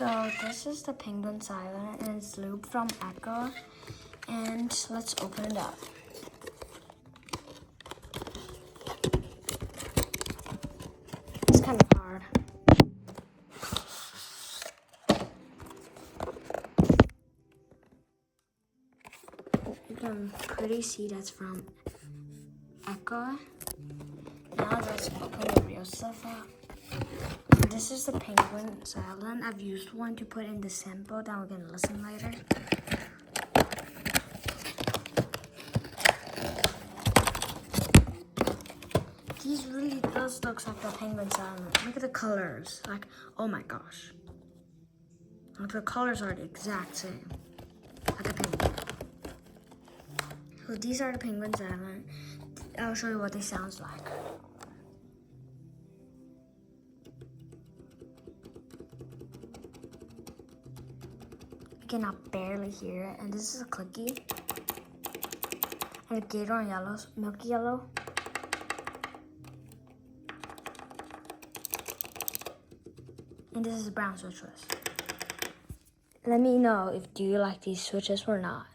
So this is the penguin siren, and it's Loop from Echo. And let's open it up. It's kind of hard. You can pretty see that's from Echo. Now let's open the real stuff up. This is the penguin siren. I've used one to put in the sample that we're gonna listen later. These really does look like the penguin siren. Look at the colors. Like, oh my gosh. Like the colors are the exact same. Like a penguin. So these are the penguin siren. I'll show you what they sounds like. You can barely hear it. And this is a clicky. And a gator on yellow, milky yellow. And this is a brown switchless. Let me know if do you like these switches or not.